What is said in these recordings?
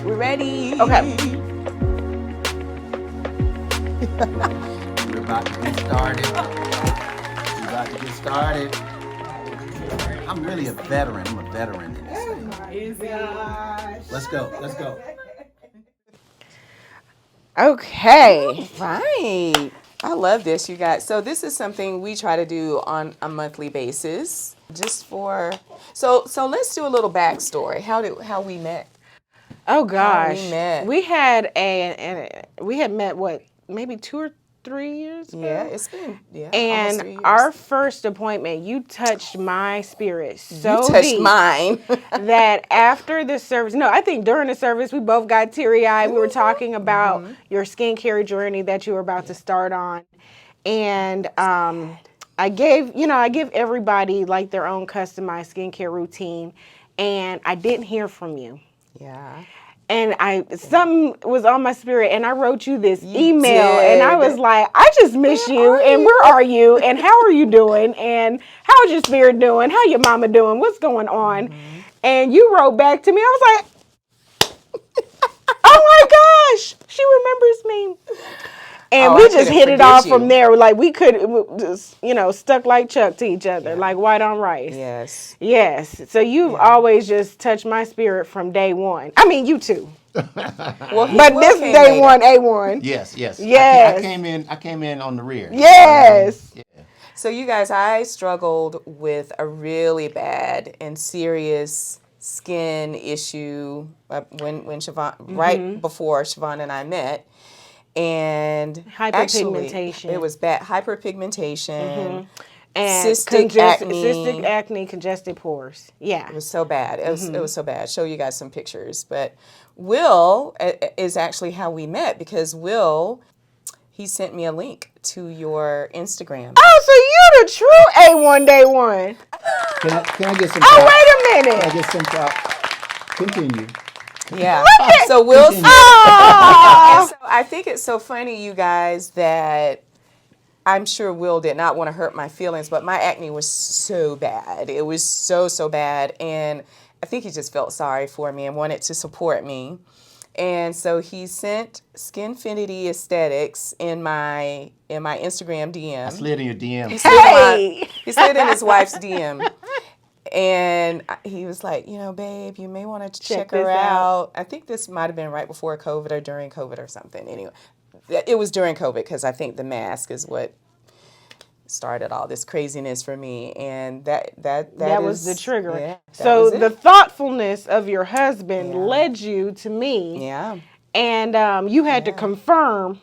We're ready. Okay. We're about to get started. I'm really a veteran. I'm a veteran in this thing. Let's go. Okay. Right. I love this, you guys. So this is something we try to do on a monthly basis, just for. So let's do a little backstory. How we met. Oh gosh. we met. We had met what, maybe 2 or 3 years ago? Yeah, it's been almost And 3 years. our first appointment, you touched my spirit so you touched deep mine. that after the service, no, I think during the service, we both got teary-eyed. We were talking about your skincare journey that you were about to start on. And I give everybody like their own customized skincare routine. And I didn't hear from you. Yeah. And something was on my spirit, and I wrote you this email, did. and I was like, I just miss you, and where are you, and how are you doing, and how's your spirit doing, how your mama doing, what's going on? And you wrote back to me. I was like, oh my gosh, she remembers me. And we just hit it off from there. Like we could just, stuck like Chuck to each other, like white on rice. Yes. Yes. So you've always just touched my spirit from day one. I mean, you too. Well, But this is day one, A1. Yes. Yes. I came in on the rear. Yes. Yeah. So you guys, I struggled with a really bad and serious skin issue when Chavon, right before Chavon and I met. And Hyper-pigmentation. Actually, it was bad. Hyper-pigmentation. And cystic acne, congested pores. Yeah. It was so bad. It was so bad. I'll show you guys some pictures. But Will is actually how we met, because Will, he sent me a link to your Instagram. Oh, so you're the true A1 day one. Can I get some? Oh, wait a minute. Can I get some props? Continue. Yeah. So Will. Continue. And so I think it's so funny, you guys, that I'm sure Will did not want to hurt my feelings, but my acne was so bad. It was so bad. And I think he just felt sorry for me and wanted to support me. And so he sent Skinfinity Aesthetics in my Instagram DM. I slid in your DM. He slid in his wife's DM. And he was like, babe, you may want to check her out. I think this might have been right before COVID or during COVID or something. Anyway, it was during COVID, because I think the mask is what started all this craziness for me. And that was the trigger. Yeah, so the thoughtfulness of your husband led you to me. Yeah. And you had to confirm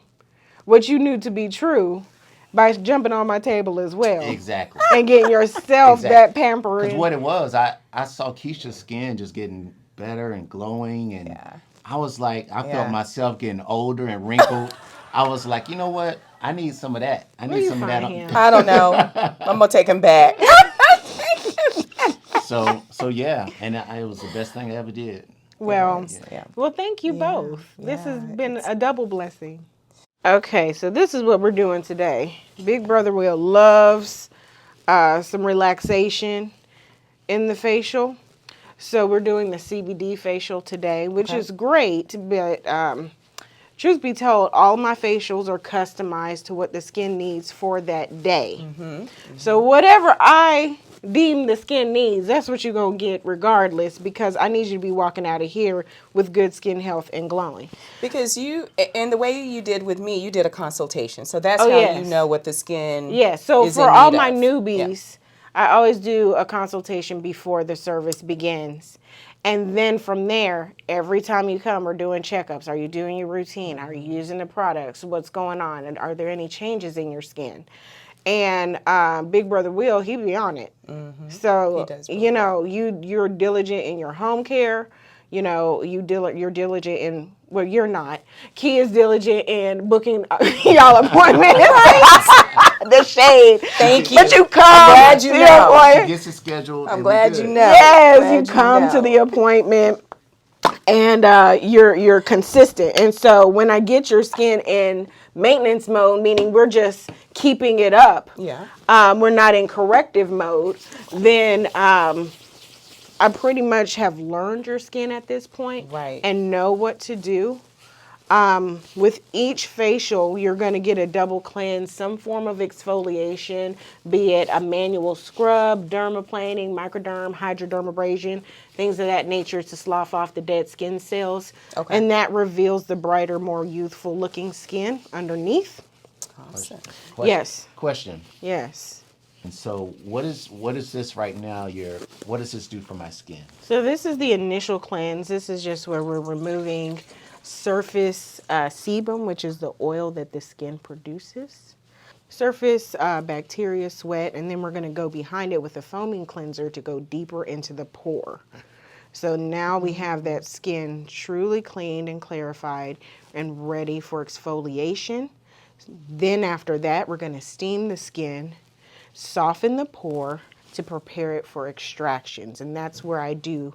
what you knew to be true by jumping on my table as well. Exactly. And getting yourself that pampering. Because what it was, I saw Keisha's skin just getting better and glowing, and I was like, I felt myself getting older and wrinkled. I was like, you know what? I need some of that. I need some of that. I don't know. I'm gonna take him back. So yeah, and it was the best thing I ever did. Well, thank you both. This has been a double blessing. Okay, so this is what we're doing today. Big Brother Will loves some relaxation in the facial. So we're doing the CBD facial today, which is great, but truth be told, all my facials are customized to what the skin needs for that day. So whatever I deem the skin needs, that's what you're going to get regardless, because I need you to be walking out of here with good skin health and glowing. Because and the way you did with me, you did a consultation. So that's how you know what the skin so is for in all need my of. newbies, I always do a consultation before the service begins. And then from there, every time you come, we're doing checkups. Are you doing your routine? Are you using the products? What's going on? And are there any changes in your skin? And Big Brother Will, he be on it. So, you're diligent in your home care. You're diligent in, well, you're not. Key is diligent in booking y'all appointments. The shade. Thank you. But you come. I'm glad you know. She gets it scheduled. I'm glad you know. Yes, you come to the appointment. And you're consistent. And so when I get your skin in maintenance mode, meaning we're just keeping it up, we're not in corrective mode, then I pretty much have learned your skin at this point, Right. and know what to do. With each facial, you're going to get a double cleanse, some form of exfoliation, be it a manual scrub, dermaplaning, microderm, hydrodermabrasion, things of that nature to slough off the dead skin cells. Okay. And that reveals the brighter, more youthful looking skin underneath. Awesome. Yes. Question. Yes. And so, what is this right now? What does this do for my skin? So this is the initial cleanse. This is just where we're removing surface sebum, which is the oil that the skin produces. Surface bacteria, sweat, and then we're going to go behind it with a foaming cleanser to go deeper into the pore. So now we have that skin truly cleaned and clarified and ready for exfoliation. Then after that, we're going to steam the skin, soften the pore to prepare it for extractions. And that's where I do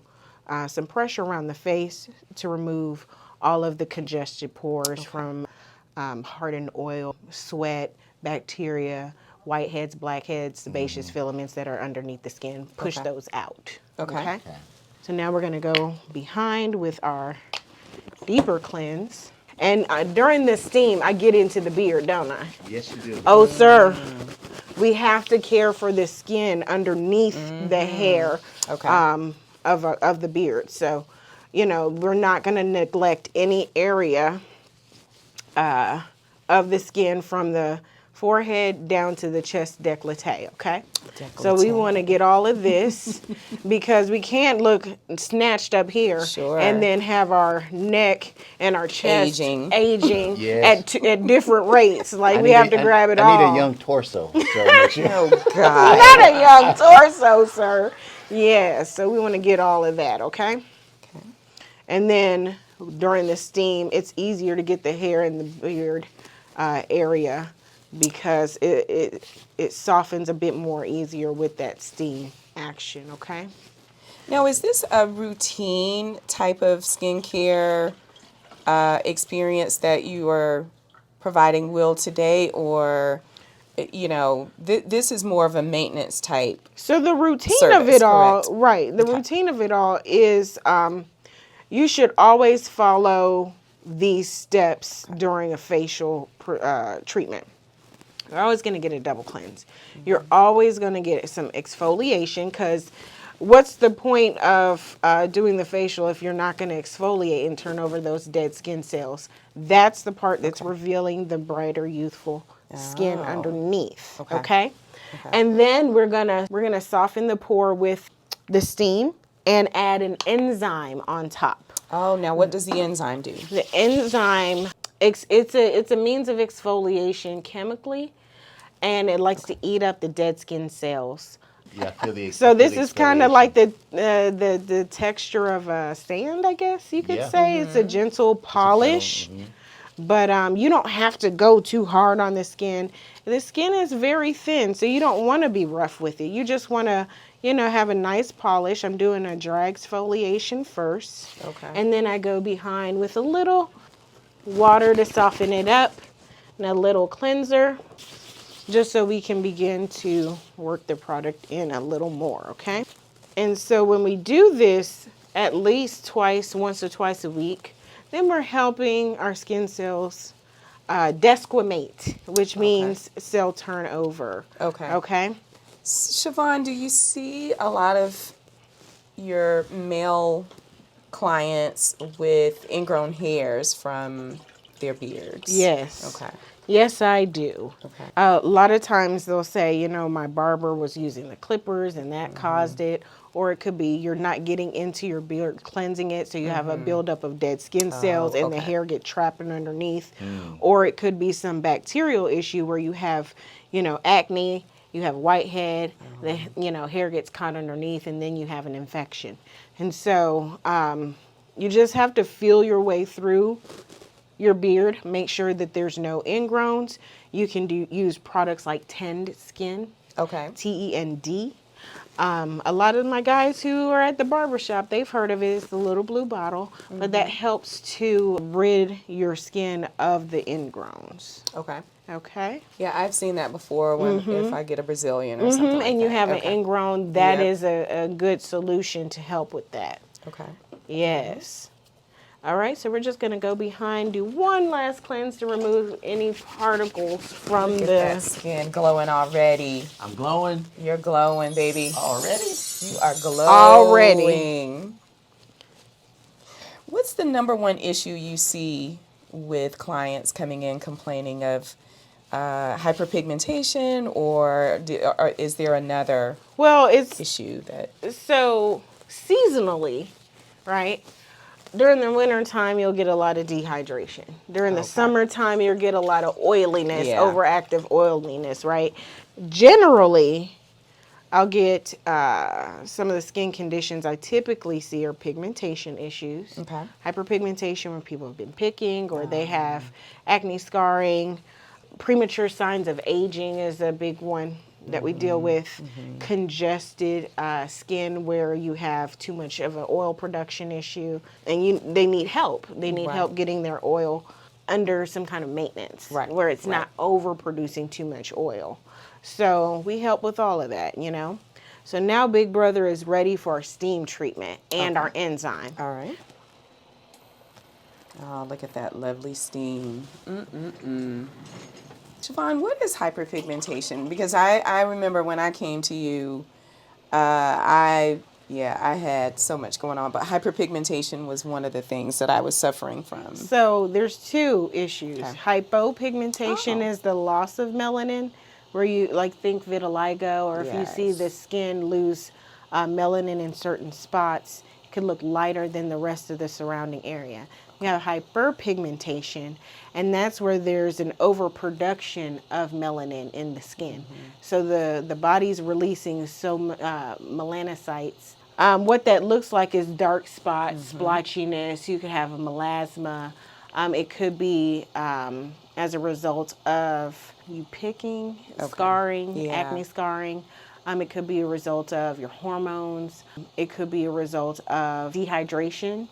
some pressure around the face to remove all of the congested pores from hardened oil, sweat, bacteria, whiteheads, blackheads, sebaceous filaments that are underneath the skin. Push those out. Okay. So now we're going to go behind with our deeper cleanse. And during this steam, I get into the beard, don't I? Yes, you do. Oh, sir. We have to care for the skin underneath the hair of the beard. So, you know, we're not going to neglect any area of the skin from the forehead down to the chest décolleté, okay? So we want to get all of this because we can't look snatched up here and then have our neck and our chest aging Yes. at different rates. Like we have to grab it all. I need a young torso. So Oh, God. Not a young torso, sir. Yeah, so we want to get all of that, okay? And then during the steam, it's easier to get the hair in the beard area because it softens a bit more easier with that steam action, okay? Now, is this a routine type of skincare experience that you are providing Will today, or, you know, this is more of a maintenance type? So the routine service, of it all, correct. right, the routine of it all is you should always follow these steps during a facial treatment. You're always going to get a double cleanse. You're always going to get some exfoliation because what's the point of doing the facial if you're not going to exfoliate and turn over those dead skin cells? That's the part that's revealing the brighter, youthful skin underneath. Okay? And then we're gonna soften the pore with the steam and add an enzyme on top. Oh, now what does the enzyme do? The enzyme, it's a means of exfoliation chemically, and it likes to eat up the dead skin cells. Yeah, I feel the So this is kind of like exfoliation. the texture of a sand, I guess you could say. It's a gentle polish, but you don't have to go too hard on the skin. The skin is very thin, so you don't want to be rough with it. You just want to, you know, have a nice polish. I'm doing a dry exfoliation first. Okay. And then I go behind with a little water to soften it up and a little cleanser just so we can begin to work the product in a little more, okay? And so when we do this at least once or twice a week, then we're helping our skin cells desquamate, which means cell turnover. Okay? Chavon, do you see a lot of your male clients with ingrown hairs from their beards? Yes. Okay. Yes, I do. Okay. A lot of times they'll say, you know, my barber was using the clippers and that caused it. Or it could be you're not getting into your beard, cleansing it, so you have a buildup of dead skin cells and the hair get trapped underneath. Or it could be some bacterial issue where you have, you know, acne, you have whitehead, the, you know, hair gets caught underneath, and then you have an infection. And so you just have to feel your way through your beard, make sure that there's no ingrowns. You can use products like Tend Skin, TEND. A lot of my guys who are at the barbershop, they've heard of it. It's the little blue bottle, but that helps to rid your skin of the ingrowns. Okay. Okay. Yeah, I've seen that before when if I get a Brazilian or something like And that. you have an ingrown, that Yep. is a good solution to help with that. Okay. Yes. All right, so we're just going to go behind, do one last cleanse to remove any particles from Look at the that skin glowing already. I'm glowing You're glowing, baby. already. You are glowing. Already. What's the number one issue you see with clients coming in complaining of hyperpigmentation, or is there another issue that? So seasonally, right? During the winter time, you'll get a lot of dehydration. During the summertime, you'll get a lot of oiliness, overactive oiliness, right? Generally, I'll get some of the skin conditions I typically see are pigmentation issues. Okay. Hyperpigmentation when people have been picking or they have acne scarring. Premature signs of aging is a big one that we deal with. Congested skin where you have too much of an oil production issue and they need help. They need help getting their oil under some kind of maintenance where it's not overproducing too much oil. So we help with all of that, you know. So now Big Brother is ready for our steam treatment and our enzyme. All right. Oh, look at that lovely steam. Chavon, what is hyperpigmentation? Because I remember when I came to you, I had so much going on, but hyperpigmentation was one of the things that I was suffering from. So there's two issues. Hypopigmentation is the loss of melanin, where you think vitiligo, or if you see the skin lose melanin in certain spots, it can look lighter than the rest of the surrounding area. You have hyperpigmentation, and that's where there's an overproduction of melanin in the skin. So the body's releasing melanocytes. What that looks like is dark spots, splotchiness. You could have a melasma. It could be as a result of you picking, scarring, acne scarring. It could be a result of your hormones. It could be a result of dehydration.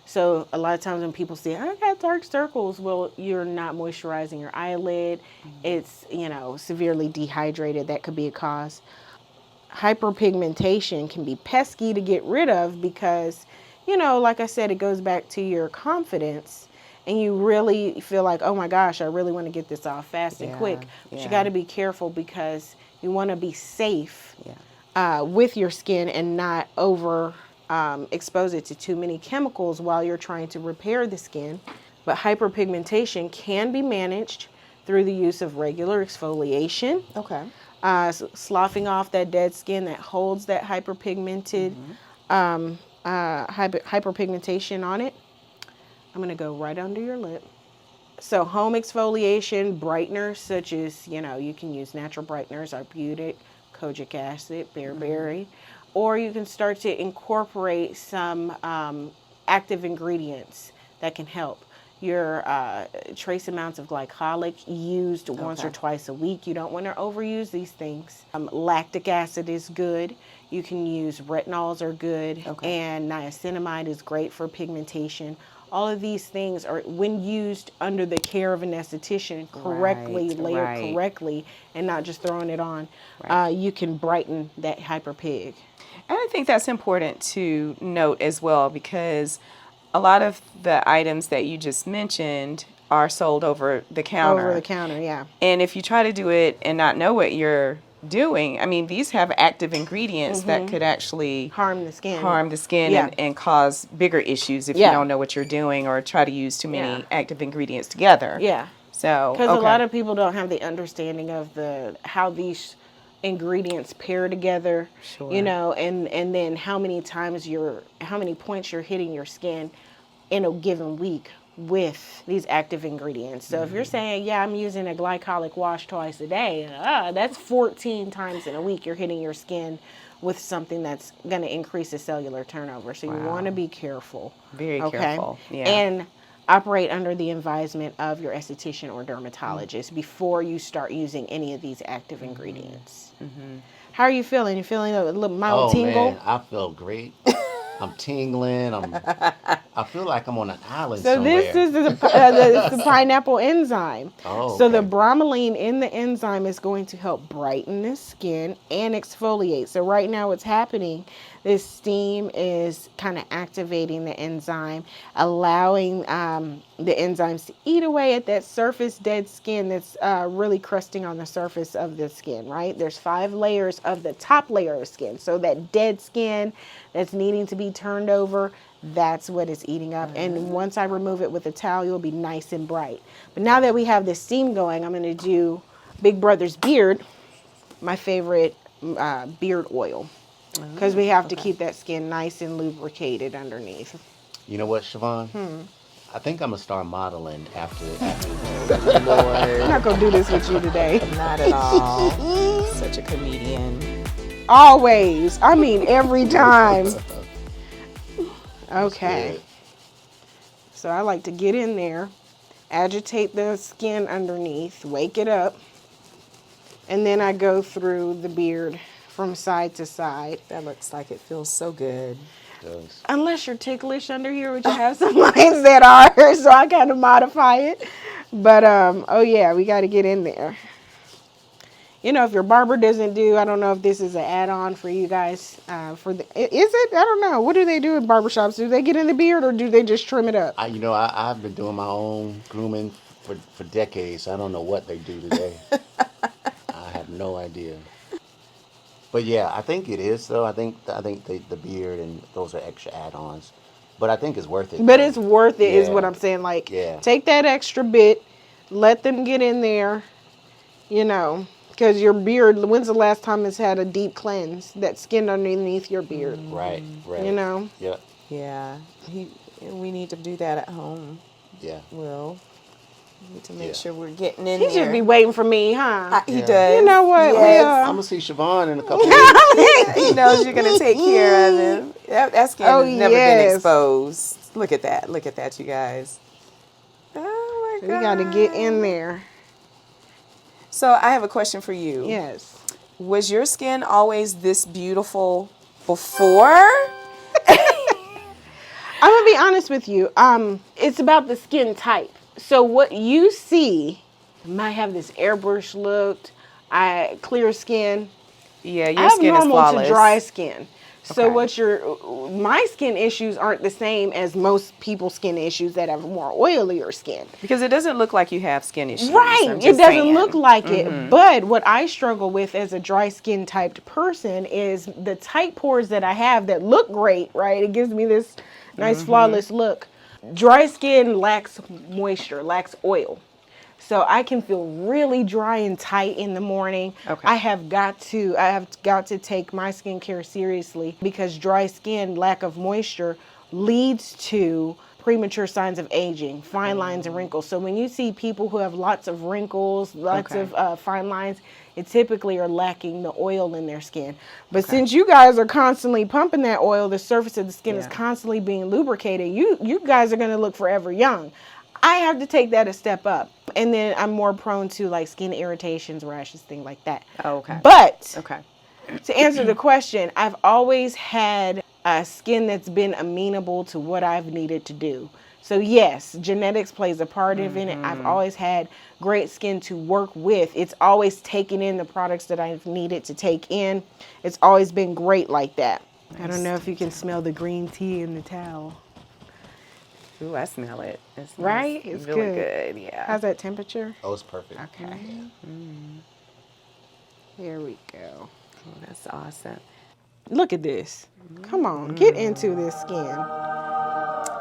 So a lot of times when people say, I got dark circles, well, you're not moisturizing your eyelid. It's, severely dehydrated. That could be a cause. Hyperpigmentation can be pesky to get rid of because, like I said, it goes back to your confidence and you really feel like, oh my gosh, I really want to get this off fast and quick. But you got to be careful because you want to be safe with your skin and not expose it to too many chemicals while you're trying to repair the skin. But hyperpigmentation can be managed through the use of regular exfoliation. Sloughing off that dead skin that holds that hyperpigmented hyperpigmentation on it. I'm going to go right under your lip. So home exfoliation, brighteners such as, you can use natural brighteners, arbutic, kojic acid, bearberry, or you can start to incorporate some active ingredients that can help. Your trace amounts of glycolic used once or twice a week. You don't want to overuse these things. Lactic acid is good. You can use retinols are good. And niacinamide is great for pigmentation. All of these things are, when used under the care of an esthetician correctly, layered correctly, and not just throwing it on, you can brighten that hyperpig. And I think that's important to note as well because a lot of the items that you just mentioned are sold over the counter. Over the counter, yeah. And if you try to do it and not know what you're doing, I mean, these have active ingredients that could actually harm the skin. And cause bigger issues if you don't know what you're doing or try to use too many active ingredients together. Yeah. So, because a lot of people don't have the understanding of how these ingredients pair together, and then how many points you're hitting your skin in a given week with these active ingredients. So if you're saying, I'm using a glycolic wash twice a day, that's 14 times in a week you're hitting your skin with something that's going to increase the cellular turnover. So you want to be careful. Very careful. Yeah. And operate under the advisement of your esthetician or dermatologist before you start using any of these active ingredients. How are you feeling? You feeling a little mild tingle? Man, I feel great. I'm tingling. I feel like I'm on an island So somewhere. this is the pineapple enzyme. Oh, So okay. the bromelain in the enzyme is going to help brighten the skin and exfoliate. So right now what's happening, this steam is kind of activating the enzyme, allowing the enzymes to eat away at that surface dead skin that's really crusting on the surface of the skin, right? There's 5 layers of the top layer of skin. So that dead skin that's needing to be turned over, that's what it's eating up. And once I remove it with a towel, it'll be nice and bright. But now that we have this steam going, I'm going to do Big Brother's beard, my favorite beard oil, because we have to keep that skin nice and lubricated underneath. You know what, Chavon? I think I'm gonna start modeling after. I'm not going to do this with you today. Not at all. Such a comedian. Always. I mean, every time. Okay. So I like to get in there, agitate the skin underneath, wake it up, and then I go through the beard from side to side. That looks like it feels so good. Unless you're ticklish under here, which I have some lines that are, so I kind of modify it. But, oh yeah, we got to get in there. You know, if your barber doesn't do, I don't know if this is an add-on for you guys. Is it? I don't know. What do they do in barbershops? Do they get in the beard or do they just trim it up? I've been doing my own grooming for decades. I don't know what they do today. I have no idea. But yeah, I think it is though. I think the beard and those are extra add-ons. But I think it's worth it. But it's worth it, is Yeah. what I'm saying. Like, Yeah. take that extra bit, let them get in there, you know. Because your beard, when's the last time it's had a deep cleanse? That skin underneath your beard. Right. You know? Yep. Yeah. We need to do that at home. Yeah. Will. We need to make Yeah. sure we're getting in He there. should be waiting for me, huh? He Yeah. does. You know what? Yes. I'm gonna see Siobhan in a couple weeks. He knows you're going to take care of him. That skin Oh, has never been yes. exposed. Look at that. Look at that, you guys. Oh, my We God. got to get in there. So I have a question for you. Yes. Was your skin always this beautiful before? I'm going to be honest with you. It's about the skin type. So what you see might have this airbrush look, clear skin. Yeah, I your have skin is normal flawless. to dry skin. So Okay. my skin issues aren't the same as most people's skin issues that have more oilier skin. Because it doesn't look like you have skin issues. Right. I'm It just doesn't saying. look like it. But what I struggle with as a dry skin typed person is the tight pores that I have that look great, right? It gives me this nice flawless look. Dry skin lacks moisture, lacks oil. So I can feel really dry and tight in the morning. Okay. I have got to take my skincare seriously because dry skin, lack of moisture, leads to premature signs of aging, fine lines and wrinkles. So when you see people who have lots of wrinkles, lots of fine lines, it typically are lacking the oil in their skin. But since you guys are constantly pumping that oil, the surface of the skin is constantly being lubricated. You guys are going to look forever young. I have to take that a step up. And then I'm more prone to like skin irritations, rashes, things like that. Oh, okay. But Okay. to answer the question, I've always had a skin that's been amenable to what I've needed to do. So yes, genetics plays a part of it. I've always had great skin to work with. It's always taken in the products that I've needed to take in. It's always been great like that. Nice. I don't know if you can smell the green tea in the towel. Ooh, I smell it. It's right? Nice. It's really good. Yeah. How's that temperature? Oh, it's perfect. Okay. There we go. Oh, that's awesome. Look at this. Come on, get into this skin.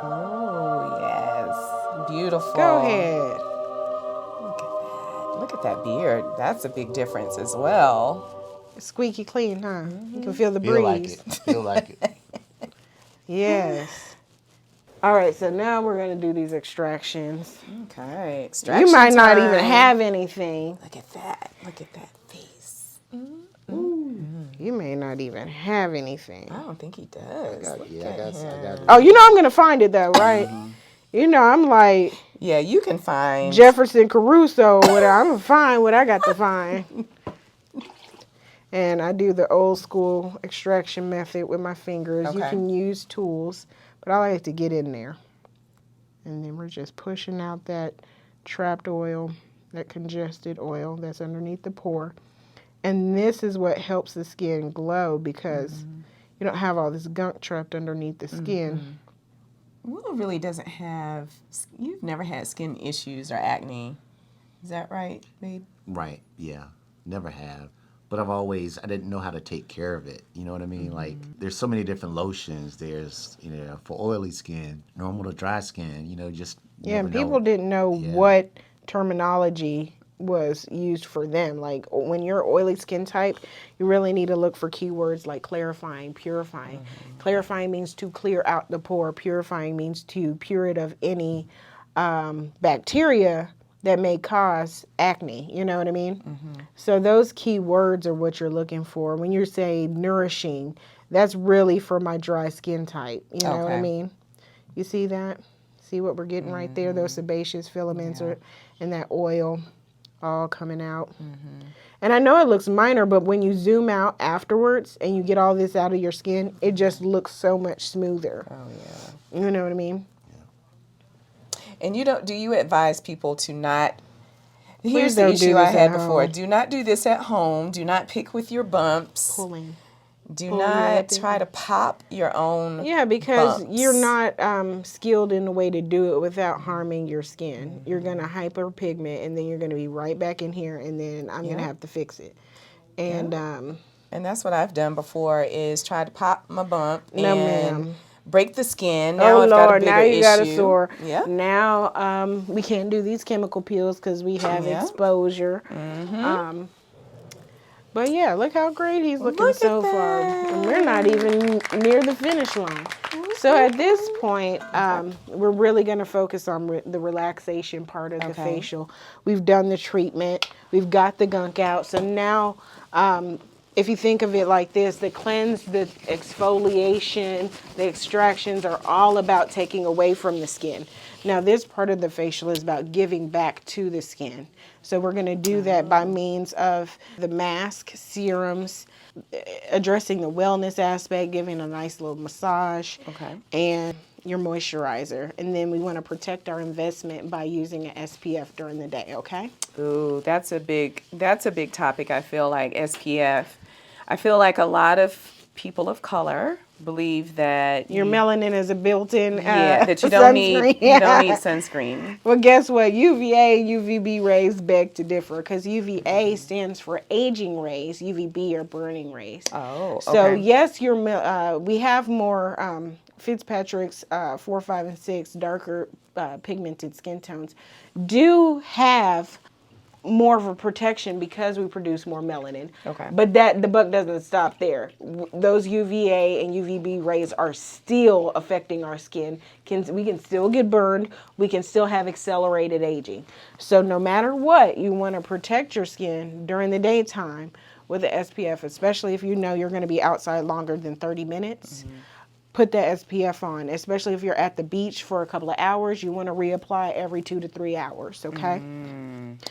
Oh, yes. Beautiful. Go ahead. Look at that. Look at that beard. That's a big difference as well. It's squeaky clean, huh? You can feel the Feel breeze. like it. Feel like it. Yes. All right, so now we're going to do these extractions. Okay. Extraction You might not even time. have anything. Look at that. Look at that face. You may not even have anything. I don't think he does. I got Oh, you know I'm going to find it though, right? You know, I'm like Yeah, you can find. Jefferson Caruso or whatever. I'm going to find what I got to find. And I do the old school extraction method with my fingers. You Okay. can use tools, but I like to get in there. And then we're just pushing out that trapped oil, that congested oil that's underneath the pore. And this is what helps the skin glow because you don't have all this gunk trapped underneath the skin. Will really doesn't have, you've never had skin issues or acne. Is that right, babe? Right, yeah. Never have. But I didn't know how to take care of it. You know what I mean? Like, there's so many different lotions. There's, for oily skin, normal to dry skin, just Yeah, never and people know. didn't know what terminology was used for them. Like when you're oily skin type, you really need to look for keywords like clarifying, purifying. Clarifying means to clear out the pore. Purifying means to pure it of any bacteria that may cause acne. You know what I mean? So those key words are what you're looking for. When you say nourishing, that's really for my dry skin type. You know what I Okay. mean? You see that? See what we're getting right there? Those sebaceous filaments are, and that oil all coming out. And I know it looks minor, but when you zoom out afterwards and you get all this out of your skin, it just looks so much smoother. Oh, yeah. You know what I mean? And do you advise people to not, here's don't the do issue I this had at before. home. Do not do this at home. Do not pick with your bumps. Pulling. Do Pull not that thing. try to pop your own Yeah, because bumps. you're not skilled in the way to do it without harming your skin. You're going to hyperpigment, and then you're going to be right back in here, and then I'm going to have to fix it. And And that's what I've done before is try to pop my bump No, and ma'am. break the skin. Now oh I've got a Lord, bigger now you got a issue. sore. Yeah. Now we can't do these chemical peels because we have Yeah. exposure. But yeah, look how great he's looking Look so at far. that. And we're not even near the finish line. So at this point, we're really going to focus on the relaxation part of the Okay. facial. We've done the treatment. We've got the gunk out. So now, if you think of it like this, the cleanse, the exfoliation, the extractions are all about taking away from the skin. Now, this part of the facial is about giving back to the skin. So we're going to do that by means of the mask, serums, addressing the wellness aspect, giving a nice little massage, Okay. and your moisturizer. And then we want to protect our investment by using an SPF during the day, okay? Ooh, that's a big topic. I feel like SPF. I feel like a lot of people of color believe that Your melanin is a built-in that you don't sunscreen. need sunscreen. Well, guess what? UVA, UVB rays beg to differ because UVA stands for aging rays. UVB are burning rays. Oh, So okay. yes, we have more Fitzpatrick's 4, 5, and 6 darker pigmented skin tones do have more of a protection because we produce more melanin. Okay. But the buck doesn't stop there. Those UVA and UVB rays are still affecting our skin. We can still get burned. We can still have accelerated aging. So no matter what, you want to protect your skin during the daytime with the SPF, especially if you know you're going to be outside longer than 30 minutes. Put that SPF on, especially if you're at the beach for a couple of hours. You want to reapply every 2 to 3 hours, okay?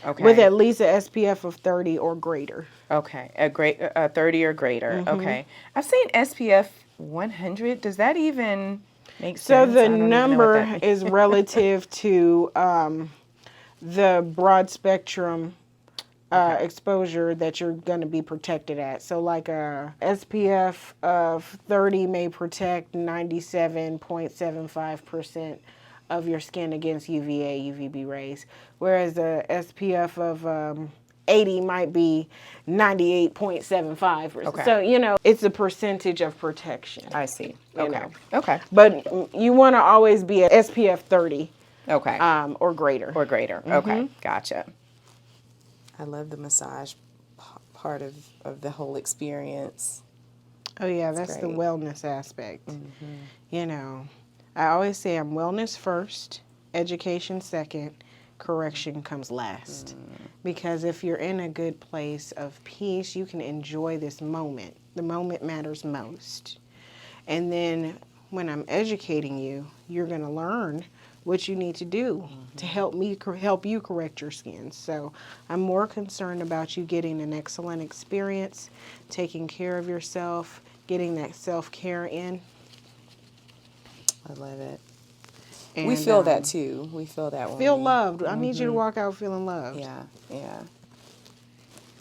Okay. With at least an SPF of 30 or greater. Okay. 30 or greater. Okay. I've seen SPF 100. Does that even make So sense? the I don't even know what number that means. is relative to the broad spectrum exposure that you're going to be protected at. So like a SPF of 30 may protect 97.75% of your skin against UVA, UVB rays, whereas a SPF of 80 might be 98.75%. Okay. So, it's a percentage of protection. I see. You Okay. know. Okay. But you want to always be at SPF 30 Okay. or greater. Or greater. Okay. Gotcha. I love the massage part of the whole experience. Oh, yeah, that's the great. wellness aspect. I always say I'm wellness first, education second, correction comes last. Because if you're in a good place of peace, you can enjoy this moment. The moment matters most. And then when I'm educating you, you're going to learn what you need to do to help you correct your skin. So I'm more concerned about you getting an excellent experience, taking care of yourself, getting that self-care in. I love it. And, we feel that too. We feel that one. Feel loved. I need you to walk out feeling loved. Yeah, yeah.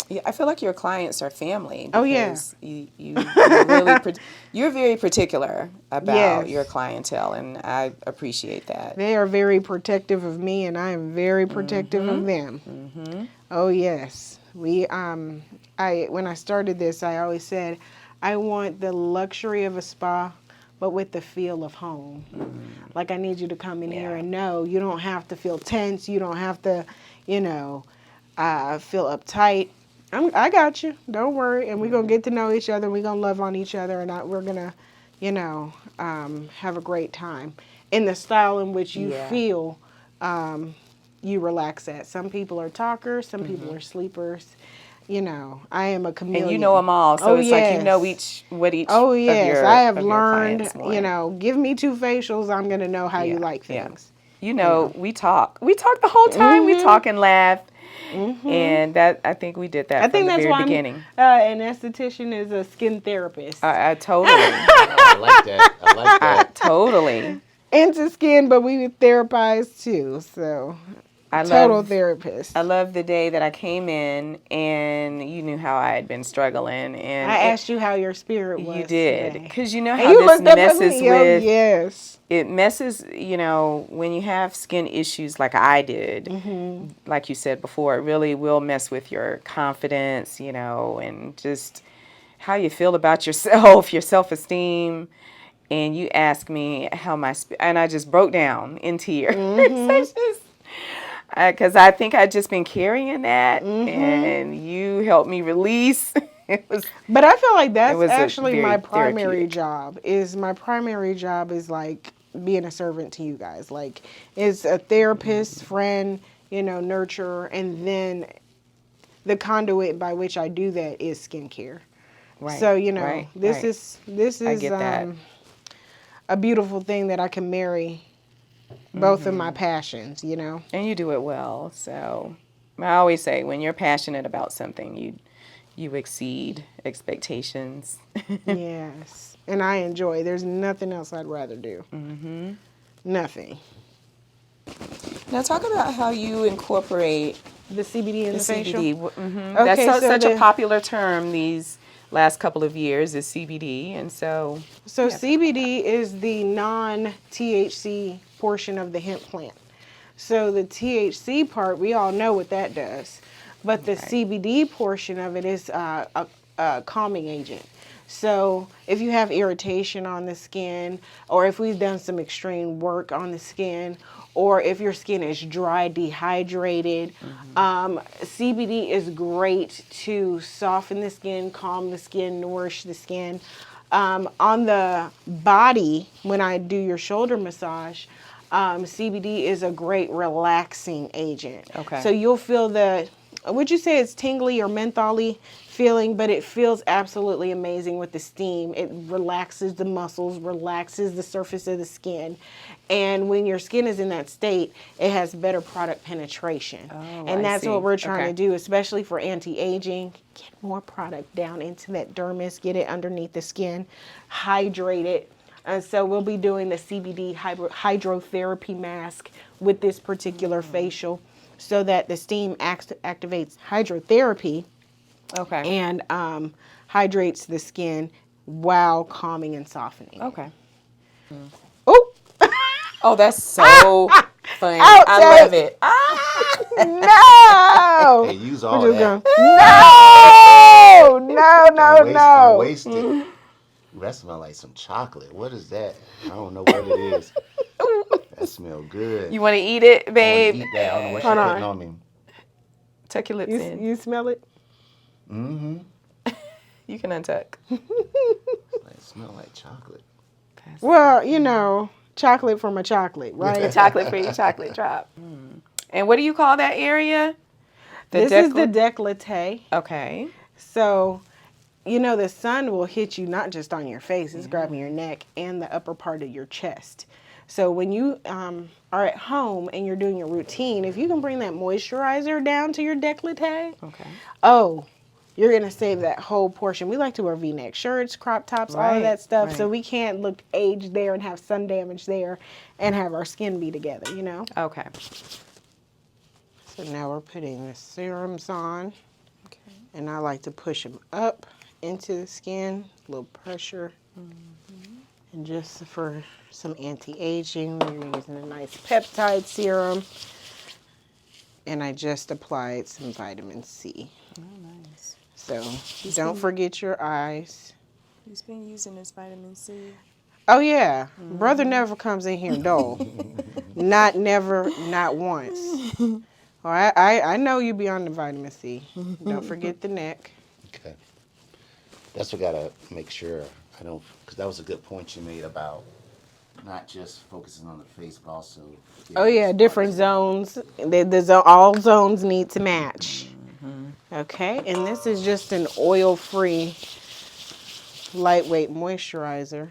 Yeah, I feel like your clients are family. Oh, yeah. You really you're very particular about your clientele, and I appreciate that. They are very protective of me, and I am very protective of them. Oh yes, when I started this, I always said I want the luxury of a spa, but with the feel of home. Like I need you to come in here and know you don't have to feel tense. You don't have to, feel uptight. I got you. Don't worry. And we're going to get to know each other. We're going to love on each other. And we're going to, have a great time in the style in which you feel you relax at. Some people are talkers. Some people are sleepers. I am a chameleon. And you know them all. So it's like you know what each Oh, yes. I have of your learned, give me 2 facials. I'm going to know how you like things. We talk. We talk the whole time. We talk and laugh. And that I think we did that from the very beginning. An esthetician is a skin therapist. Totally. I like that. Totally. Into skin, but we therapize too. So total therapist. I love the day that I came in and you knew how I had been struggling. And I asked you how your spirit was. You did. Because you know how this messes with... It messes, when you have skin issues like I did, like you said before, it really will mess with your confidence, and just how you feel about yourself, your self-esteem. And you asked me how and I just broke down in tears. Because I think I'd just been carrying that, and you helped me release. But I feel like that's actually my primary job. My primary job is like being a servant to you guys. Like, is a therapist, friend, nurturer, and then the conduit by which I do that is skincare. Right. So this is I get that. A beautiful thing that I can marry both of my passions. And you do it well. So I always say when you're passionate about something, you exceed expectations. Yes. And I enjoy. There's nothing else I'd rather do. Nothing. Now talk about how you incorporate the CBD in the facial. CBD. That's such a popular term these last couple of years is CBD, and so CBD is the non-THC portion of the hemp plant. So the THC part, we all know what that does, but the CBD portion of it is a calming agent. So if you have irritation on the skin, or if we've done some extreme work on the skin, or if your skin is dry, dehydrated, CBD is great to soften the skin, calm the skin, nourish the skin. On the body, when I do your shoulder massage, CBD is a great relaxing agent. Okay. So you'll feel would you say it's tingly or mentholy feeling, but it feels absolutely amazing with the steam. It relaxes the muscles, relaxes the surface of the skin. And when your skin is in that state, it has better product penetration. And that's what we're trying to do, especially for anti-aging. Get more product down into that dermis, get it underneath the skin, hydrate it. And so we'll be doing the CBD hydrotherapy mask with this particular facial so that the steam activates hydrotherapy and hydrates the skin while calming and softening. Okay. Oh! Oh, that's so funny. I love it. No! Hey, use all that. No! Waste it. That smells like some chocolate. What is that? I don't know what it is. That smells good. You want to eat it, babe? I want to eat that. I don't know what you're putting on me. Tuck your lips in. You smell it? Mm-hmm. You can untuck. It smells like chocolate. Well, chocolate from a chocolate, right? Chocolate for your chocolate drop. And what do you call that area? This is the décolleté. Okay. So you know, the sun will hit you not just on your face, it's grabbing your neck and the upper part of your chest. So when you are at home and you're doing your routine, if you can bring that moisturizer down to your décolleté, you're going to save that whole portion. We like to wear V-neck shirts, crop tops, all of that stuff, so we can't look aged there and have sun damage there and have our skin be together, you know? Okay. So now we're putting the serums on. Okay. And I like to push them up into the skin, a little pressure. And just for some anti-aging, we're using a nice peptide serum. And I just applied some vitamin C. Oh, nice. So don't forget your eyes. He's been using his vitamin C. Oh, yeah. Brother never comes in here dull. Not never, not once. Well, I know you be on the vitamin C. Don't forget the neck. Okay. That's what I gotta make sure I don't, because that was a good point you made about not just focusing on the face, but also. Oh yeah, different zones. All zones need to match. Okay, and this is just an oil-free, lightweight moisturizer.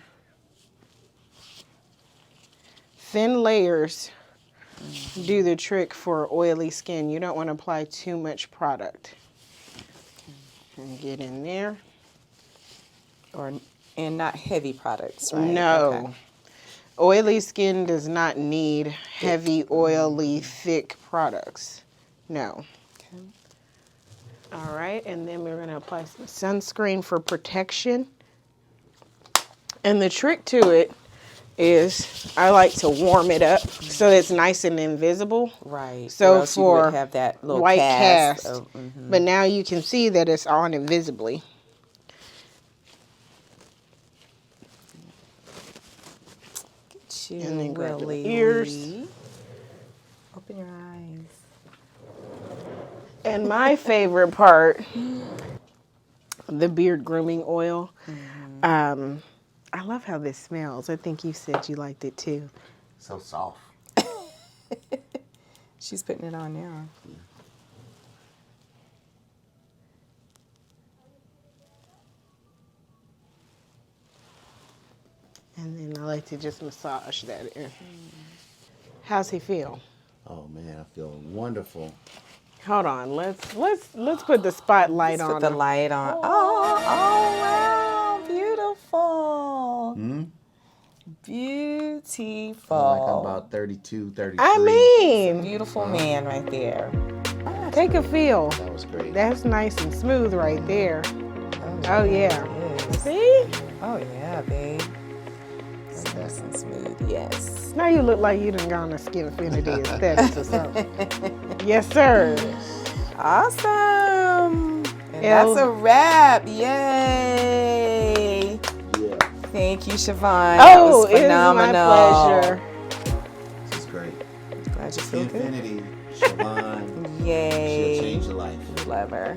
Thin layers do the trick for oily skin. You don't want to apply too much product. And get in there. And not heavy products, right? No. Okay. Oily skin does not need heavy, oily, thick products. No. Okay. All right, and then we're going to apply some sunscreen for protection. And the trick to it is I like to warm it up so it's nice and invisible. Right. So for you would have that little white cast. Of, But now you can see that it's on invisibly. And then grab the ears. Open your eyes. And my favorite part, the beard grooming oil. I love how this smells. I think you said you liked it too. So soft. She's putting it on now. And then I like to just massage that in. How's he feel? Oh man, I feel wonderful. Hold on, let's put the spotlight on. Put the light on. Oh, wow, beautiful. Beautiful. Like I'm about 32, 33. I mean, Beautiful man right there. take a feel. That was great. That's nice and smooth right there. Oh, yeah. It is. See? Oh yeah, babe. Nice and smooth. Yes. Now you look like you done gone to Skinfinity Aesthetics or something. Yes, sir. Awesome. And that's a wrap. Yay. Yeah. Thank you, Chavon. Oh, that was phenomenal. It is my pleasure. This is great. Glad you feel good. Skinfinity, Chavon. Yay. She'll change your life. Love her.